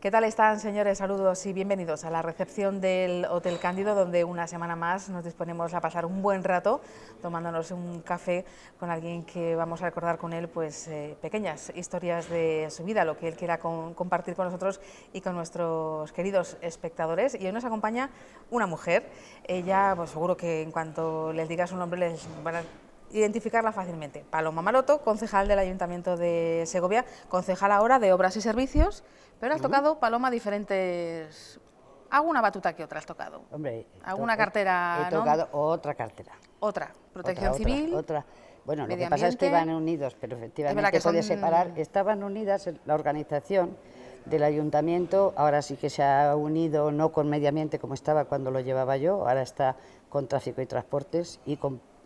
¿Qué tal están, señores? Saludos y bienvenidos a la recepción del Hotel Cándido, donde una semana más nos disponemos a pasar un buen rato tomándonos un café con alguien que vamos a recordar con él pues pequeñas historias de su vida, lo que él quiera compartir con nosotros y con nuestros queridos espectadores. Y hoy nos acompaña una mujer. Ella, pues seguro que en cuanto les diga su nombre les van a identificarla fácilmente. Paloma Maroto, concejal del Ayuntamiento de Segovia, concejal ahora de Obras y Servicios, pero has tocado, Paloma, diferentes... Alguna batuta que otra has tocado. Hombre, alguna cartera, he ¿no? tocado otra cartera. Otra, protección civil, otra. Bueno, lo medio que pasa es que ambiente. van unidos, pero Es verdad efectivamente que puede son... separar. Estaban unidas, la organización del ayuntamiento, ahora sí que se ha unido, no con medio ambiente como estaba cuando lo llevaba yo, ahora está con tráfico y transportes, y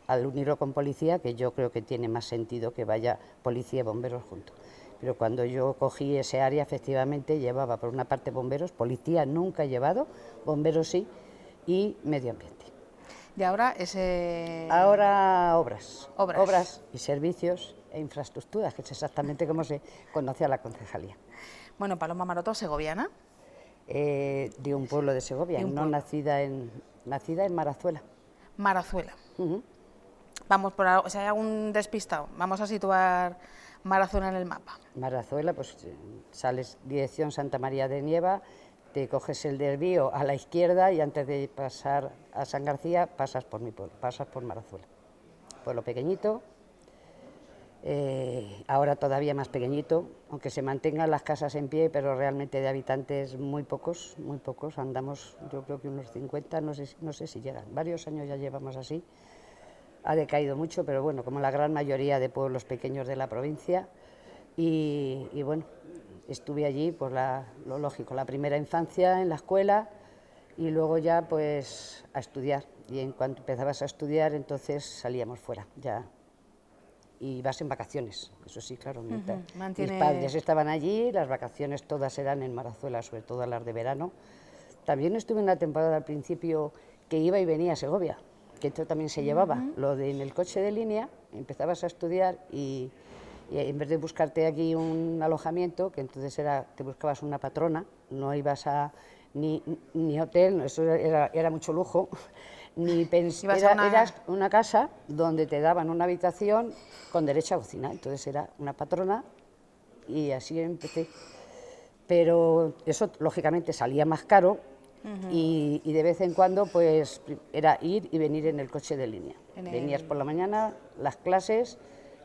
al unirlo con policía, que yo creo que tiene más sentido que vaya policía y bomberos juntos. Pero cuando yo cogí ese área, efectivamente llevaba por una parte bomberos, policía nunca he llevado, bomberos sí, y medio ambiente. Y ahora ese... Ahora obras. Obras. Obras y servicios e infraestructuras, que es exactamente como se conoce a la concejalía. Bueno, Paloma Maroto, segoviana. De un pueblo de Segovia, no nacida en Marazuela. Marazuela. Vamos por algo, si hay algún despistado, vamos a situar Marazuela en el mapa. Marazuela, pues sales dirección Santa María de Nieva, te coges el desvío a la izquierda y antes de pasar a San García pasas por mi pueblo, pasas por Marazuela. Pueblo pequeñito, ahora todavía más pequeñito, aunque se mantengan las casas en pie, pero realmente de habitantes muy pocos, andamos yo creo que unos 50, no sé si llegan, varios años ya llevamos así. Ha decaído mucho, pero bueno, como la gran mayoría de pueblos pequeños de la provincia. Y bueno, estuve allí, pues lo lógico, la primera infancia en la escuela y luego ya pues a estudiar. Y en cuanto empezabas a estudiar, entonces salíamos fuera ya. Y vas en vacaciones, eso sí, claro. Mis padres estaban allí, las vacaciones todas eran en Marazuela, sobre todo las de verano. También estuve una temporada al principio que iba y venía a Segovia, que esto también se llevaba, lo de en el coche de línea, empezabas a estudiar y en vez de buscarte aquí un alojamiento, que entonces te buscabas una patrona, no ibas a ni hotel, eso era mucho lujo, ni era una casa donde te daban una habitación con derecho a cocina, entonces era una patrona y así empecé. Pero eso lógicamente salía más caro. Y de vez en cuando pues era ir y venir en el coche de línea. Venías por la mañana, las clases,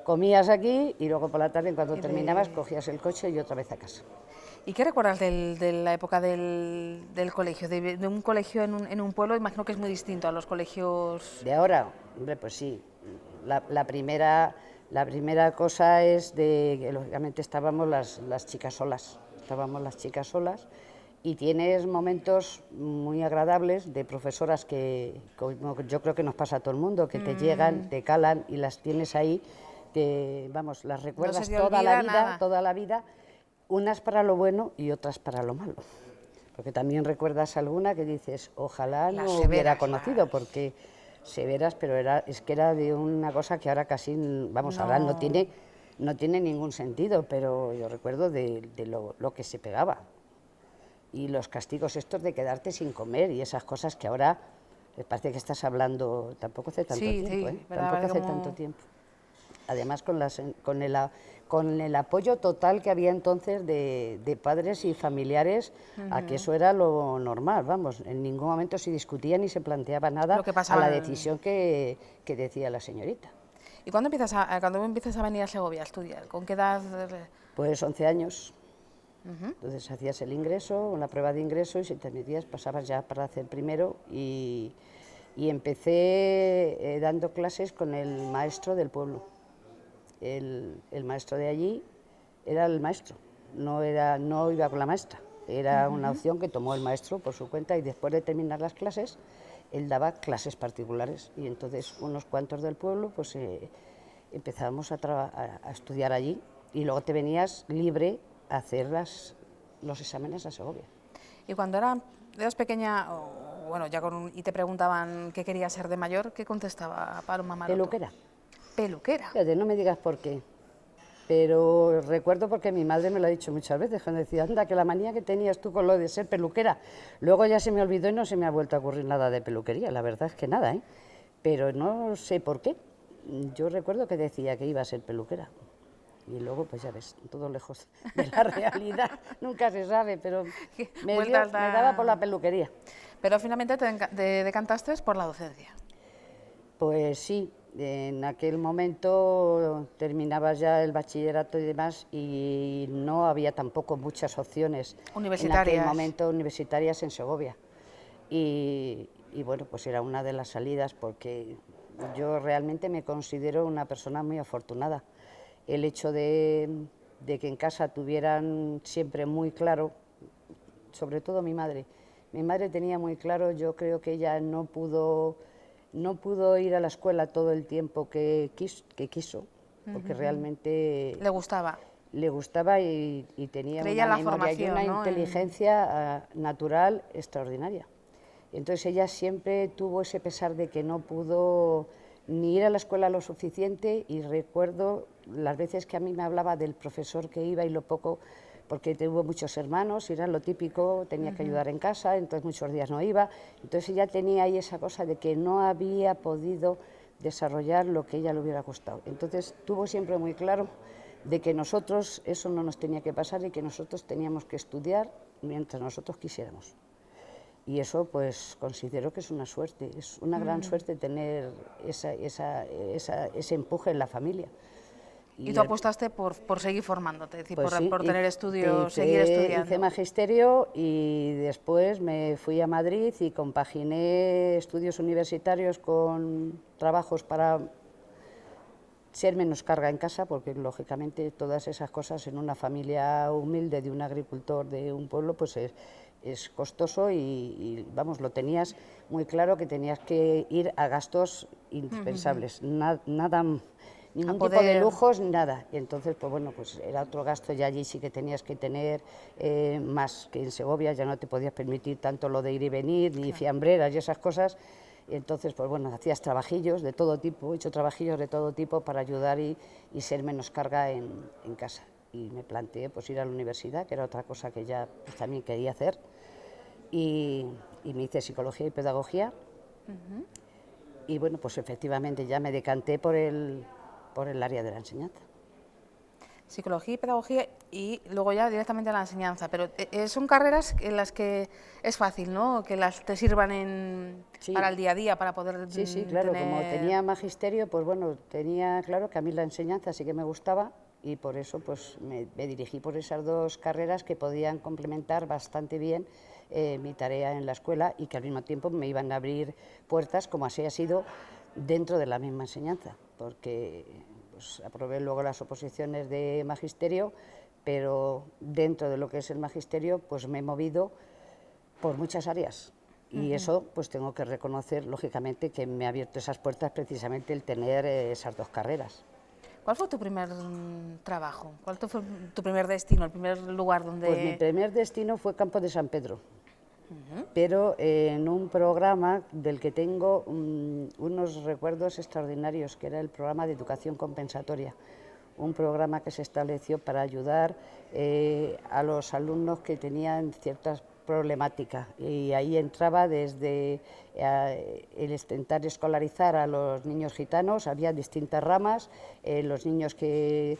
comías aquí y luego por la tarde, cuando terminabas, cogías el coche y otra vez a casa. ¿Y qué recuerdas de la época del colegio? De un colegio en un pueblo, imagino que es muy distinto a los colegios... De ahora, hombre, pues sí. La primera cosa es que lógicamente estábamos las chicas solas. Y tienes momentos muy agradables de profesoras que, como yo creo que nos pasa a todo el mundo, que te llegan, te calan y las tienes ahí, que vamos, las recuerdas toda la vida, unas para lo bueno y otras para lo malo. Porque también recuerdas alguna que dices, ojalá no hubiera conocido, porque severas, pero es que era de una cosa que ahora casi, vamos, ahora no tiene ningún sentido, pero yo recuerdo de lo que se pegaba. Y los castigos estos de quedarte sin comer y esas cosas que ahora parece que estás hablando, tampoco hace tanto tiempo, tampoco hace tanto tiempo. Además con el apoyo total que había entonces de padres y familiares, a que eso era lo normal, vamos, en ningún momento se discutía ni se planteaba nada a la decisión que decía la señorita. ¿Y cuándo empiezas a venir a Segovia a estudiar? ¿Con qué edad? Pues 11 años. Entonces hacías el ingreso, una prueba de ingreso, y si te admitías pasabas ya para hacer primero, y empecé dando clases con el maestro del pueblo. El maestro de allí era el maestro, no iba con la maestra, era una opción que tomó el maestro por su cuenta, y después de terminar las clases él daba clases particulares, y entonces unos cuantos del pueblo pues empezábamos a estudiar allí, y luego te venías libre a hacer los exámenes a Segovia. Y cuando eras pequeña, bueno, y te preguntaban qué querías ser de mayor, ¿qué contestaba Paloma Maroto? Peluquera. Peluquera. Fíjate, no me digas por qué. Pero recuerdo porque mi madre me lo ha dicho muchas veces, cuando decía, anda, que la manía que tenías tú con lo de ser peluquera. Luego ya se me olvidó y no se me ha vuelto a ocurrir nada de peluquería, la verdad es que nada, ¿eh? Pero no sé por qué. Yo recuerdo que decía que iba a ser peluquera. Y luego, pues ya ves, todo lejos de la realidad, nunca se sabe, pero me daba por la peluquería. Pero finalmente te decantaste por la docencia. Pues sí, en aquel momento terminaba ya el bachillerato y demás y no había tampoco muchas opciones Universitarias. en aquel momento universitarias en Segovia. Y bueno, pues era una de las salidas porque yo realmente me considero una persona muy afortunada. El hecho de que en casa tuvieran siempre muy claro, sobre todo mi madre tenía muy claro, yo creo que ella no pudo ir a la escuela todo el tiempo que quiso, porque realmente le gustaba y tenía creía una la memoria y una inteligencia natural extraordinaria. Entonces ella siempre tuvo ese pesar de que no pudo ni ir a la escuela lo suficiente, y recuerdo las veces que a mí me hablaba del profesor que iba y lo poco, porque tuvo muchos hermanos y era lo típico, tenía que ayudar en casa, entonces muchos días no iba, entonces ella tenía ahí esa cosa de que no había podido desarrollar lo que a ella le hubiera costado. Entonces tuvo siempre muy claro de que nosotros eso no nos tenía que pasar y que nosotros teníamos que estudiar mientras nosotros quisiéramos. Y eso pues considero que es una suerte, es una gran suerte tener ese empuje en la familia. Y tú apostaste por seguir formándote, es decir, pues sí, por tener estudios, seguir estudiando. Hice magisterio y después me fui a Madrid y compaginé estudios universitarios con trabajos para ser menos carga en casa, porque lógicamente todas esas cosas en una familia humilde de un agricultor de un pueblo pues es costoso y vamos, lo tenías muy claro que tenías que ir a gastos indispensables, nada, ningún tipo de lujos, nada. Y entonces, pues bueno, pues era otro gasto, y allí sí que tenías que tener más que en Segovia, ya no te podías permitir tanto lo de ir y venir, ni fiambreras y esas cosas. Y entonces, pues bueno, hacías trabajillos de todo tipo, he hecho trabajillos de todo tipo para ayudar y ser menos carga en casa. Y me planteé pues ir a la universidad, que era otra cosa que ya pues, también quería hacer. Y me hice psicología y pedagogía. Y bueno, pues efectivamente ya me decanté por el área de la enseñanza. Psicología y pedagogía y luego ya directamente a la enseñanza, pero son carreras en las que es fácil, ¿no?, que las te sirvan para el día a día, para poder Sí, claro, como tenía magisterio, pues bueno, tenía claro que a mí la enseñanza sí que me gustaba y por eso pues me dirigí por esas dos carreras que podían complementar bastante bien mi tarea en la escuela y que al mismo tiempo me iban a abrir puertas, como así ha sido, dentro de la misma enseñanza, porque pues aprobé luego las oposiciones de magisterio, pero dentro de lo que es el magisterio pues me he movido por muchas áreas y eso pues tengo que reconocer lógicamente que me ha abierto esas puertas precisamente el tener esas dos carreras. ¿Cuál fue tu primer trabajo? ¿Cuál fue tu primer destino, el primer lugar donde...? Pues mi primer destino fue Campo de San Pedro. Pero en un programa del que tengo unos recuerdos extraordinarios, que era el programa de educación compensatoria, un programa que se estableció para ayudar a los alumnos que tenían ciertas problemáticas, y ahí entraba desde el intentar escolarizar a los niños gitanos, había distintas ramas, los niños que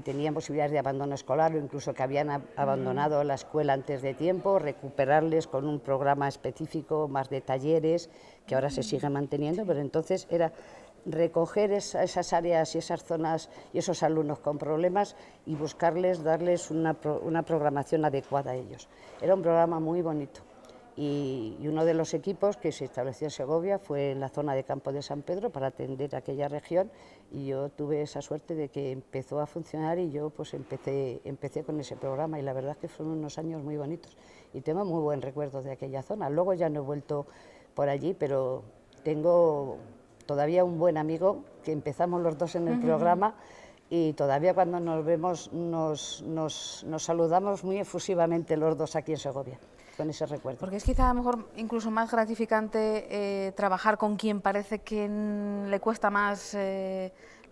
tenían posibilidades de abandono escolar o incluso que habían abandonado la escuela antes de tiempo, recuperarles con un programa específico, más de talleres, que ahora se sigue manteniendo, pero entonces era recoger esas áreas y esas zonas y esos alumnos con problemas y buscarles, darles una programación adecuada a ellos. Era un programa muy bonito. Y uno de los equipos que se estableció en Segovia fue en la zona de Campo de San Pedro para atender aquella región, y yo tuve esa suerte de que empezó a funcionar y yo pues empecé con ese programa, y la verdad es que fueron unos años muy bonitos y tengo muy buen recuerdo de aquella zona. Luego ya no he vuelto por allí, pero tengo todavía un buen amigo que empezamos los dos en el programa y todavía cuando nos vemos nos saludamos muy efusivamente los dos aquí en Segovia, con ese recuerdo. Porque es quizá a lo mejor incluso más gratificante trabajar con quien parece que le cuesta más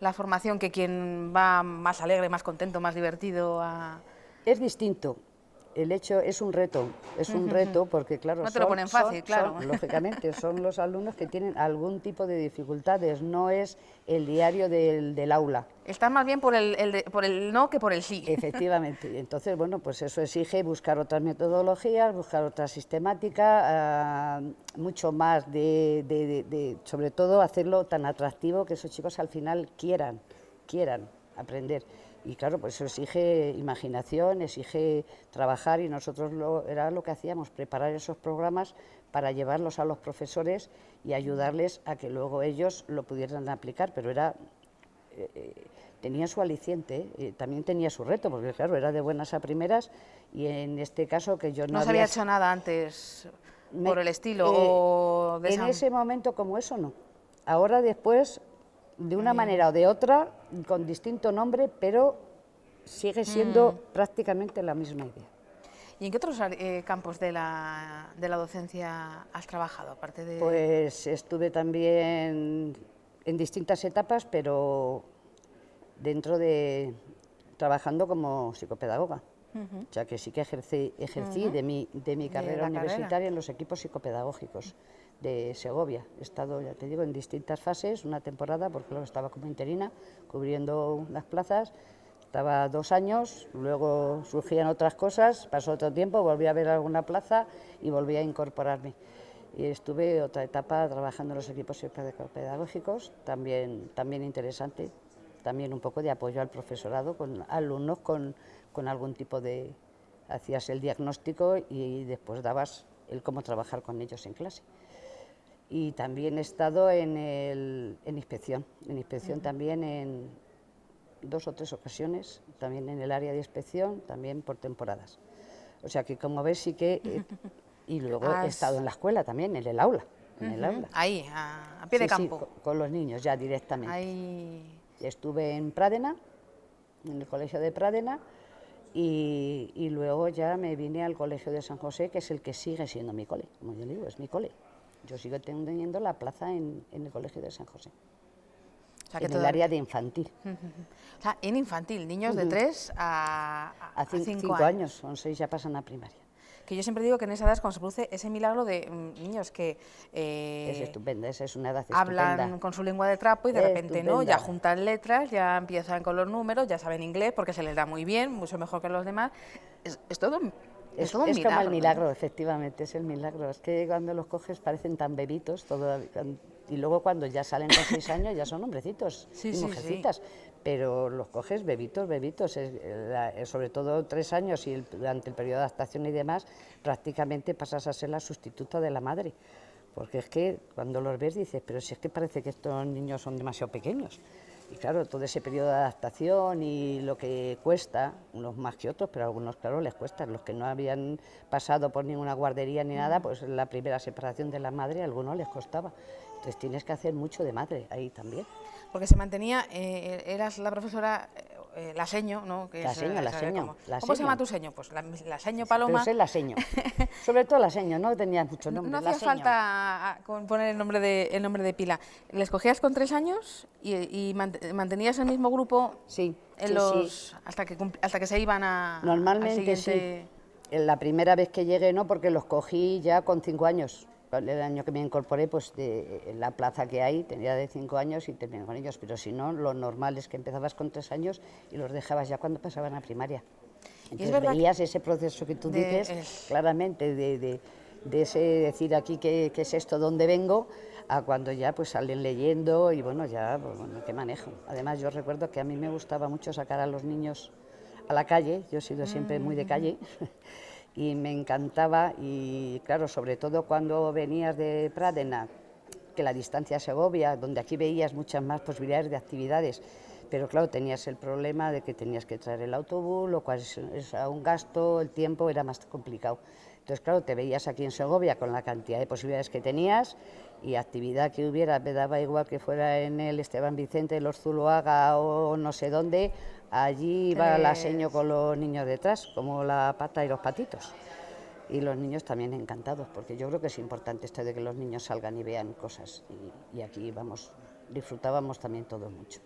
la formación que quien va más alegre, más contento, más divertido a... Es distinto. El hecho es un reto porque, claro, No te lo ponen fácil, claro. lógicamente, son los alumnos que tienen algún tipo de dificultades, no es el diario del aula. Está más bien por el no que por el sí. Efectivamente, entonces, bueno, pues eso exige buscar otras metodologías, buscar otra sistemática, mucho más sobre todo, hacerlo tan atractivo que esos chicos al final quieran aprender. Y claro, pues eso exige imaginación, exige trabajar y nosotros era lo que hacíamos, preparar esos programas para llevarlos a los profesores y ayudarles a que luego ellos lo pudieran aplicar, pero tenía su aliciente, también tenía su reto, porque claro, era de buenas a primeras y en este caso que yo ¿No se había hecho nada antes por el estilo? O de en ese momento como eso no. Ahora después, de una manera o de otra, con distinto nombre, pero sigue siendo prácticamente la misma idea. ¿Y en qué otros campos de la docencia has trabajado, aparte de...? Pues estuve también en distintas etapas, pero trabajando como psicopedagoga. O sea que sí que ejercí de mi carrera universitaria en los equipos psicopedagógicos de Segovia. He estado, ya te digo, en distintas fases, una temporada, porque luego estaba como interina, cubriendo unas plazas, estaba 2 años, luego surgían otras cosas, pasó otro tiempo, volví a ver alguna plaza y volví a incorporarme. Y estuve otra etapa trabajando en los equipos psicopedagógicos, también interesante, también un poco de apoyo al profesorado, con alumnos con algún tipo de... hacías el diagnóstico y después dabas el cómo trabajar con ellos en clase. Y también he estado en inspección también en 2 o 3 ocasiones, también en el área de inspección, también por temporadas. O sea que como ves sí que... y luego he estado en la escuela también, en el aula. Ahí, a pie de campo. Sí, con los niños ya directamente. Ahí... Estuve en Pradena, en el colegio de Pradena, y luego ya me vine al colegio de San José, que es el que sigue siendo mi cole, como yo digo, es mi cole. Yo sigo teniendo la plaza en el colegio de San José, o sea, en el área de infantil. O sea, en infantil, niños de 3 a 5 años, son 6 ya pasan a primaria. Que yo siempre digo que en esa edad es cuando se produce ese milagro de niños que es estupenda, esa es una edad hablan estupenda. Con su lengua de trapo y de repente no, ya juntan letras, ya empiezan con los números, ya saben inglés porque se les da muy bien, mucho mejor que los demás. Es todo un milagro. Es como el milagro, efectivamente, es el milagro. Es que cuando los coges parecen tan bebitos y luego cuando ya salen con 6 años ya son hombrecitos y mujercitas. Pero los coges bebitos, sobre todo 3 años y durante el periodo de adaptación y demás, prácticamente pasas a ser la sustituta de la madre. Porque es que cuando los ves dices, pero si es que parece que estos niños son demasiado pequeños. Y claro, todo ese periodo de adaptación y lo que cuesta, unos más que otros, pero a algunos, claro, les cuesta. Los que no habían pasado por ninguna guardería ni nada, pues la primera separación de la madre a algunos les costaba. Entonces tienes que hacer mucho de madre ahí también. Porque se mantenía, eras la profesora, la seño, ¿no? Que ¿Cómo se llama tu seño? Pues la seño Paloma. Pero es la seño, sobre todo la seño, no tenía mucho nombre. No hacía falta poner el nombre de pila. ¿Les cogías con 3 años y mantenías el mismo grupo? Sí, hasta que se iban normalmente al siguiente... sí. La primera vez que llegué no, porque los cogí ya con 5 años. El año que me incorporé, pues en la plaza que hay, tenía de 5 años y terminé con ellos, pero si no, lo normal es que empezabas con 3 años y los dejabas ya cuando pasaban a primaria. Entonces veías ese proceso que tú dices claramente, de ese decir aquí qué es esto, dónde vengo, a cuando ya pues salen leyendo y bueno, ya, pues, bueno, qué manejo. Además yo recuerdo que a mí me gustaba mucho sacar a los niños a la calle, yo he sido siempre muy de calle, y me encantaba, y claro, sobre todo cuando venías de Pradena, que la distancia a Segovia, donde aquí veías muchas más posibilidades de actividades, pero claro, tenías el problema de que tenías que traer el autobús, lo cual es un gasto, el tiempo era más complicado. Entonces, claro, te veías aquí en Segovia con la cantidad de posibilidades que tenías y actividad que hubiera, me daba igual que fuera en el Esteban Vicente, los Zuloaga o no sé dónde, allí iba la seño con los niños detrás, como la pata y los patitos. Y los niños también encantados, porque yo creo que es importante esto de que los niños salgan y vean cosas. Y aquí, vamos, disfrutábamos también todos mucho.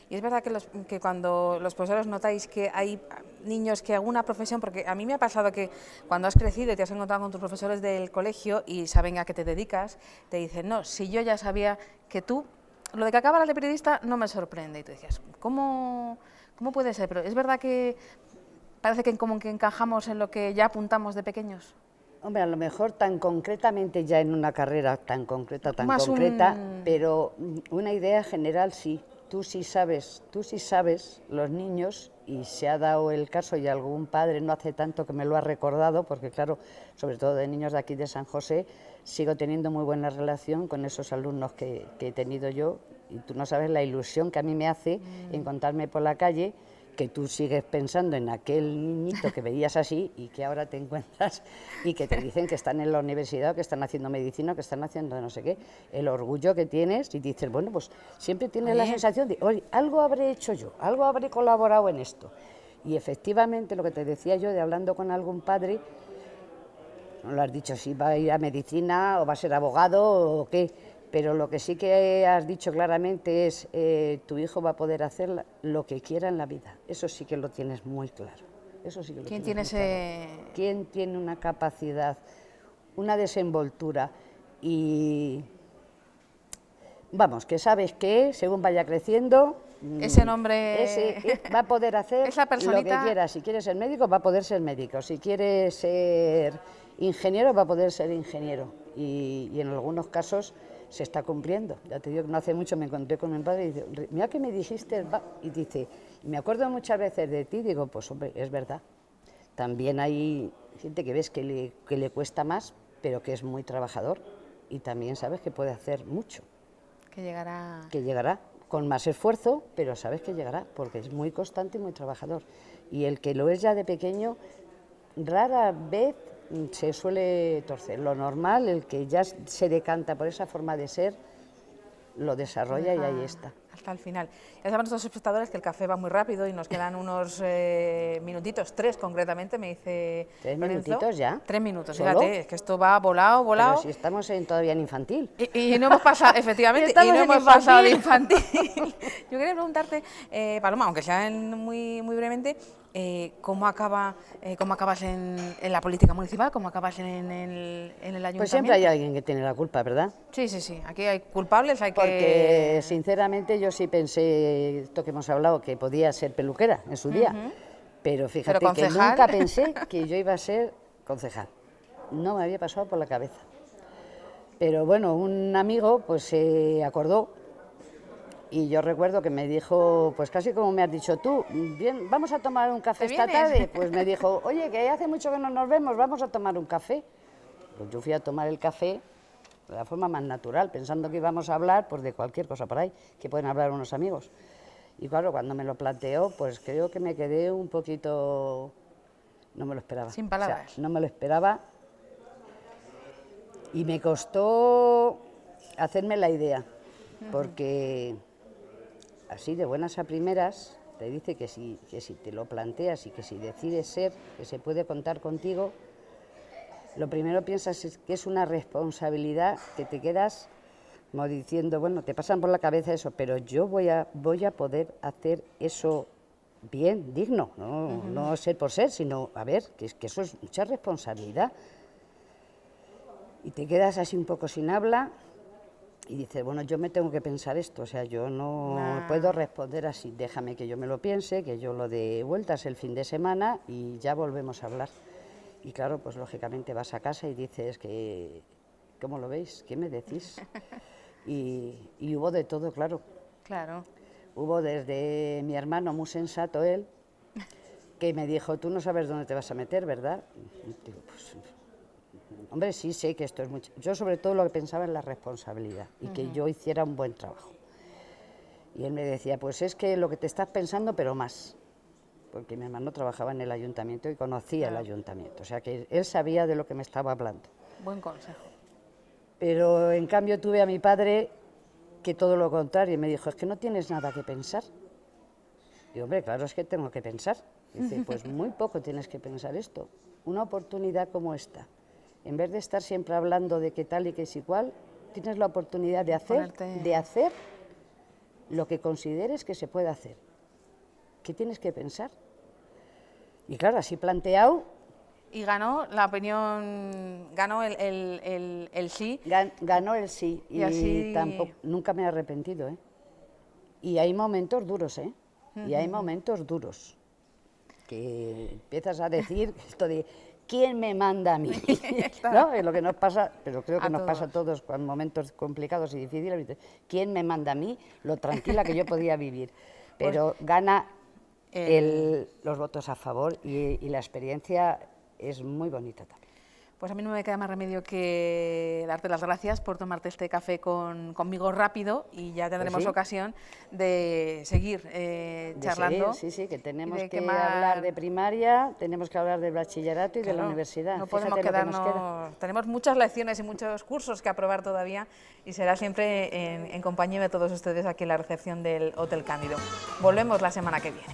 Y es verdad que cuando los profesores notáis que hay niños que alguna profesión, porque a mí me ha pasado que cuando has crecido y te has encontrado con tus profesores del colegio y saben a qué te dedicas, te dicen, no, si yo ya sabía que tú, lo de que acabas de periodista no me sorprende. Y tú decías, ¿cómo puede ser? Pero es verdad que parece que como que encajamos en lo que ya apuntamos de pequeños. Hombre, a lo mejor tan concretamente ya en una carrera tan concreta, Más pero una idea general sí. Tú sí sabes, los niños, y se ha dado el caso y algún padre no hace tanto que me lo ha recordado, porque claro, sobre todo de niños de aquí de San José, sigo teniendo muy buena relación con esos alumnos que he tenido yo, y tú no sabes la ilusión que a mí me hace encontrarme por la calle, que tú sigues pensando en aquel niñito que veías así y que ahora te encuentras y que te dicen que están en la universidad, que están haciendo medicina, que están haciendo no sé qué, el orgullo que tienes y dices, bueno, pues siempre tienes la sensación de, oye, algo habré hecho yo, algo habré colaborado en esto. Y efectivamente, lo que te decía yo de hablando con algún padre, no lo has dicho si va a ir a medicina o va a ser abogado o qué, pero lo que sí que has dicho claramente es tu hijo va a poder hacer lo que quiera en la vida. Eso sí que lo tienes muy claro. Eso sí que lo ¿Quién tienes tiene muy claro. ¿Quién tiene una capacidad, una desenvoltura y vamos, que sabes que según vaya creciendo, ese nombre, va a poder hacer esa lo que quiera? Si quiere ser médico, va a poder ser médico. Si quiere ser ingeniero, va a poder ser ingeniero. Y en algunos casos se está cumpliendo. Ya te digo que no hace mucho me encontré con mi padre y dice, mira que me dijiste, y dice, me acuerdo muchas veces de ti, digo, pues hombre, es verdad. También hay gente que ves que le cuesta más, pero que es muy trabajador y también sabes que puede hacer mucho. Que llegará. Que llegará con más esfuerzo, pero sabes que llegará, porque es muy constante y muy trabajador. Y el que lo es ya de pequeño, rara vez se suele torcer. Lo normal, el que ya se decanta por esa forma de ser, lo desarrolla y ahí está. Hasta el final. Ya saben nuestros espectadores que el café va muy rápido y nos quedan unos minutitos, 3 concretamente, me dice 3 Lorenzo. minutitos ya. 3 minutos, ¿Solo? fíjate, es que esto va volado. Pero si estamos todavía en infantil. Y no hemos pasado, efectivamente, y no hemos pasado de infantil. Yo quería preguntarte, Paloma, aunque sea muy brevemente, ¿cómo acabas en la política municipal? ¿Cómo acabas en el ayuntamiento? Pues siempre hay alguien que tiene la culpa, ¿verdad? Sí. Aquí hay culpables, hay Porque, sinceramente, yo sí pensé, esto que hemos hablado, que podía ser peluquera en su día. Pero fíjate que nunca pensé que yo iba a ser concejal. No me había pasado por la cabeza. Pero bueno, un amigo pues se acordó y yo recuerdo que me dijo, pues casi como me has dicho tú, bien, vamos a tomar un café esta tarde. Pues me dijo, oye, que hace mucho que no nos vemos, vamos a tomar un café. Pues yo fui a tomar el café de la forma más natural, pensando que íbamos a hablar pues de cualquier cosa por ahí, que pueden hablar unos amigos. Y claro, cuando me lo planteó, pues creo que me quedé un poquito... No me lo esperaba. Sin palabras. O sea, no me lo esperaba. Y me costó hacerme la idea, porque así de buenas a primeras te dice que si te lo planteas y que si decides ser, que se puede contar contigo, lo primero piensas es que es una responsabilidad que te quedas como diciendo, bueno, te pasan por la cabeza eso, pero yo voy a poder hacer eso bien, digno, no ser por ser, sino, a ver, que eso es mucha responsabilidad. Y te quedas así un poco sin habla y dices, bueno, yo me tengo que pensar esto, o sea, yo no puedo responder así, déjame que yo me lo piense, que yo lo dé vueltas el fin de semana y ya volvemos a hablar. Y claro, pues lógicamente vas a casa y dices que, ¿cómo lo veis? ¿Qué me decís? Y hubo de todo, claro. Claro. Hubo desde mi hermano, muy sensato él, que me dijo, tú no sabes dónde te vas a meter, ¿verdad? Y digo, pues, hombre, sí sé que esto es mucho. Yo sobre todo lo que pensaba en la responsabilidad y que yo hiciera un buen trabajo. Y él me decía, pues es que lo que te estás pensando, pero más. Porque mi hermano trabajaba en el ayuntamiento y conocía el ayuntamiento. O sea que él sabía de lo que me estaba hablando. Buen consejo. Pero en cambio tuve a mi padre que todo lo contrario, y me dijo, es que no tienes nada que pensar. Y hombre, claro, es que tengo que pensar. Dice, pues muy poco tienes que pensar esto. Una oportunidad como esta, en vez de estar siempre hablando de qué tal y qué es igual, tienes la oportunidad de hacer lo que consideres que se puede hacer. ¿Qué tienes que pensar? Y claro, así planteado... Y ganó la opinión, ganó el sí. Ganó el sí, y así... tampoco, nunca me he arrepentido, ¿eh? Y hay momentos duros, ¿eh? Y hay momentos duros, que empiezas a decir esto de ¿quién me manda a mí? ¿No? Es lo que nos pasa, pero creo que nos pasa a todos con momentos complicados y difíciles. Dices, ¿quién me manda a mí? Lo tranquila que yo podía vivir. Pero gana los votos a favor y la experiencia es muy bonita también. Pues a mí no me queda más remedio que darte las gracias por tomarte este café conmigo rápido, y ya tendremos Pues sí, ocasión de seguir charlando. Sí, que tenemos que hablar de primaria, tenemos que hablar del bachillerato y de la universidad. No podemos Fíjate lo que nos quedarnos, queda. tenemos muchas lecciones y muchos cursos que aprobar todavía, y será siempre en compañía de todos ustedes aquí en la recepción del Hotel Cándido. Volvemos la semana que viene.